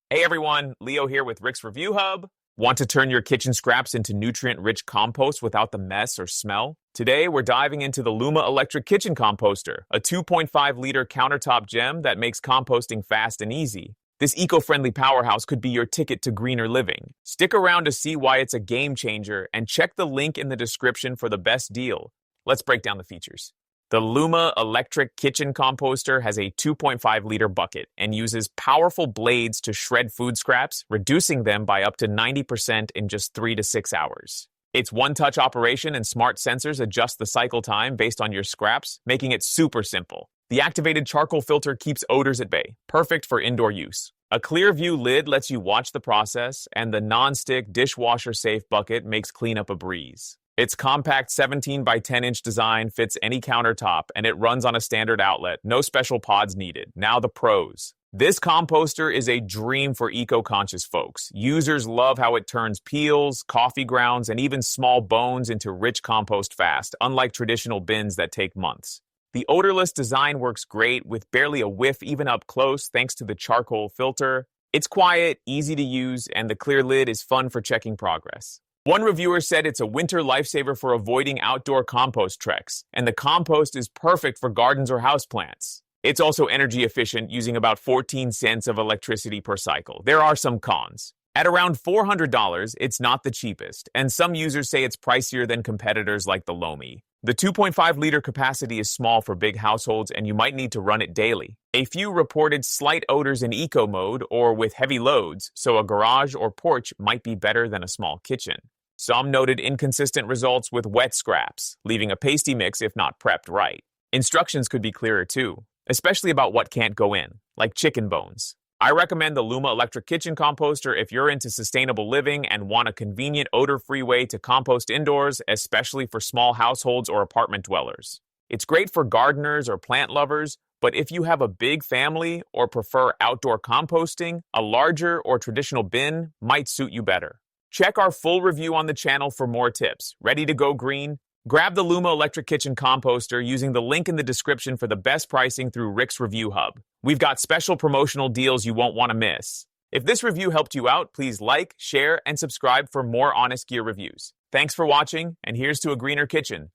Hey everyone, Leo here with Rick's Review Hub. Want to turn your kitchen scraps into nutrient-rich compost without the mess or smell? Today, we're diving into the Luma Electric Kitchen Composter, a 2.5-liter countertop gem that makes composting fast and easy. This eco-friendly powerhouse could be your ticket to greener living. Stick around to see why it's a game changer and check the link in the description for the best deal. Let's break down the features. The Luma Electric Kitchen Composter has a 2.5-liter bucket and uses powerful blades to shred food scraps, reducing them by up to 90% in just 3 to 6 hours. Its one-touch operation and smart sensors adjust the cycle time based on your scraps, making it super simple. The activated charcoal filter keeps odors at bay, perfect for indoor use. A clear view lid lets you watch the process, and the non-stick dishwasher-safe bucket makes cleanup a breeze. Its compact 17 by 10-inch design fits any countertop, and it runs on a standard outlet. No special pods needed. Now the pros. This composter is a dream for eco-conscious folks. Users love how it turns peels, coffee grounds, and even small bones into rich compost fast, unlike traditional bins that take months. The odorless design works great, with barely a whiff even up close thanks to the charcoal filter. It's quiet, easy to use, and the clear lid is fun for checking progress. One reviewer said it's a winter lifesaver for avoiding outdoor compost treks, and the compost is perfect for gardens or houseplants. It's also energy efficient, using about 14 cents of electricity per cycle. There are some cons. At around $400, it's not the cheapest, and some users say it's pricier than competitors like the Lomi. The 2.5-liter capacity is small for big households, and you might need to run it daily. A few reported slight odors in eco mode or with heavy loads, so a garage or porch might be better than a small kitchen. Some noted inconsistent results with wet scraps, leaving a pasty mix if not prepped right. Instructions could be clearer too, especially about what can't go in, like chicken bones. I recommend the Luma Electric Kitchen Composter if you're into sustainable living and want a convenient odor-free way to compost indoors, especially for small households or apartment dwellers. It's great for gardeners or plant lovers, but if you have a big family or prefer outdoor composting, a larger or traditional bin might suit you better. Check our full review on the channel for more tips. Ready to go green? Grab the Luma Electric Kitchen Composter using the link in the description for the best pricing through Rick's Review Hub. We've got special promotional deals you won't want to miss. If this review helped you out, please like, share, and subscribe for more honest gear reviews. Thanks for watching, and here's to a greener kitchen.